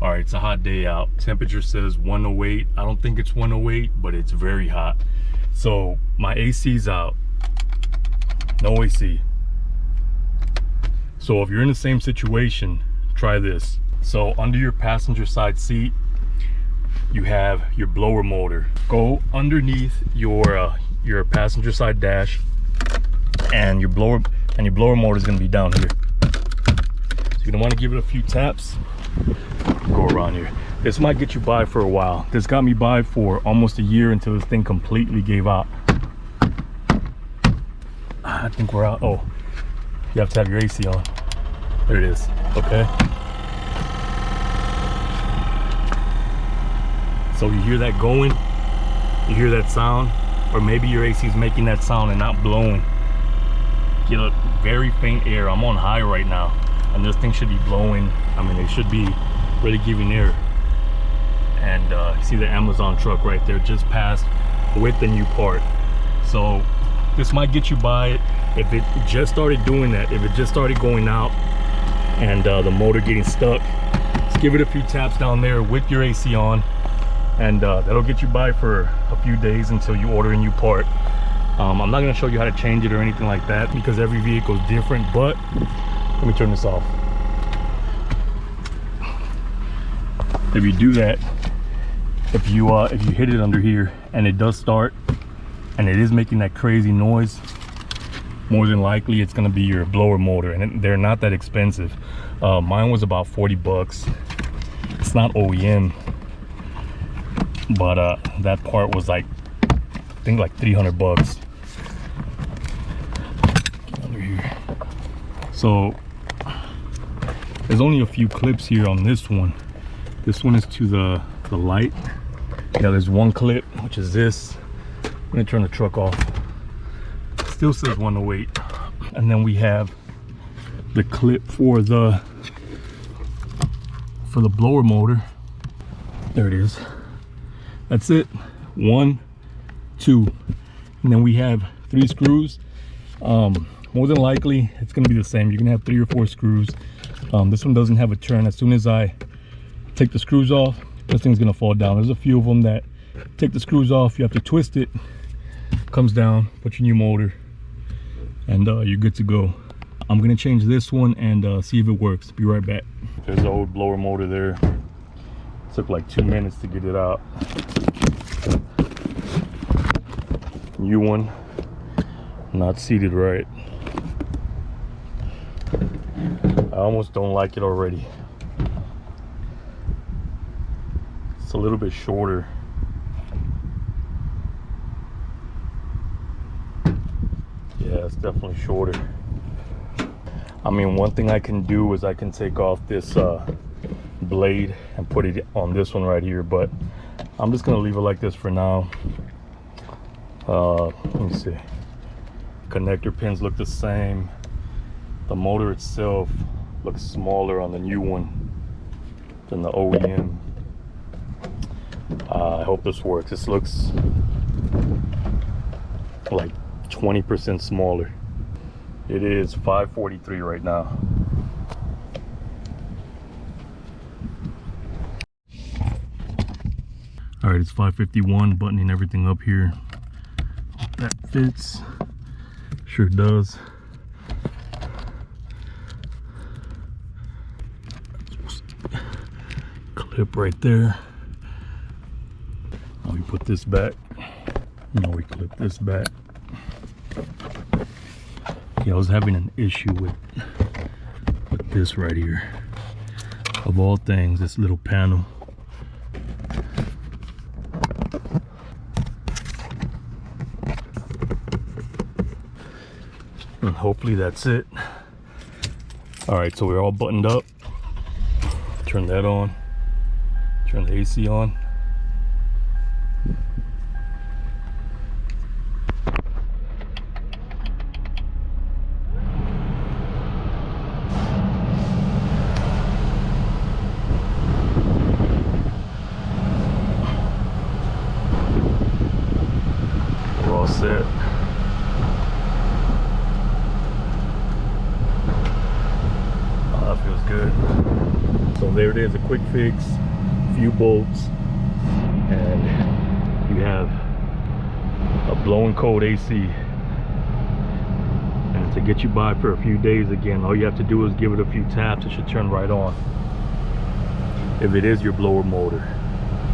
All right, it's a hot day out. Temperature says 108. I don't think it's 108, but it's very hot. So my AC's out. No AC. So if you're in the same situation, try this. So under your passenger side seat, you have your blower motor. Go underneath your passenger side dash, and your blower motor is going to be down here. So you're going to want to give it a few taps. Go around here. This might get you by for a while. This got me by for almost a year until this thing completely gave out. I think we're out. Oh, you have to have your AC on. There it is. Okay. So you hear that going, you hear that sound, or maybe your AC is making that sound and not blowing. Get a very faint air. I'm on high right now, and this thing should be blowing. I mean, it should be really giving air. And you see the Amazon truck right there just passed with the new part. So this might get you by it. If it just started doing that, if it just started going out and the motor getting stuck, just give it a few taps down there with your AC on, and that'll get you by for a few days until you order a new part. I'm not going to show you how to change it or anything like that because every vehicle is different, but let me turn this off. If you do that, if you hit it under here and it does start and it is making that crazy noise, more than likely it's going to be your blower motor, and they're not that expensive. Mine was about 40 bucks. It's not OEM, but that part was like, I think like 300 bucks. Get under here. So there's only a few clips here on this one. This one is to the light. Yeah, there's one clip, which is this. I'm gonna turn the truck off. Still says 108. And then we have the clip for the blower motor. There it is. That's it. 1, 2, and then we have 3 screws. More than likely it's gonna be the same. You're gonna have 3 or 4 screws. This one doesn't have a turn. As soon as I take the screws off, this thing's gonna fall down. There's a few of them that take the screws off, you have to twist it, comes down, put your new motor, and you're good to go. I'm gonna change this one and see if it works. Be right back. There's the old blower motor there. Took like 2 minutes to get it out. New one, not seated right. I almost don't like it already. It's a little bit shorter. Yeah, it's definitely shorter. I mean, one thing I can do is I can take off this blade and put it on this one right here, but I'm just gonna leave it like this for now. Let me see. Connector pins look the same. The motor itself looks smaller on the new one than the OEM. I hope this works. This looks like 20% smaller. It is 543 right now. All right, it's 551, buttoning everything up here. Hope that fits. Sure does. Clip right there. Now we put this back. Now we clip this back. Yeah, I was having an issue with this right here. Of all things, this little panel. And hopefully that's it. All right, so we're all buttoned up. Turn that on. Turn the AC on. We're all set. Oh, that feels good. So there it as a quick fix, few bolts, and you have a blowing cold AC. And to get you by for a few days again, all you have to do is give it a few taps. It should turn right on if it is your blower motor.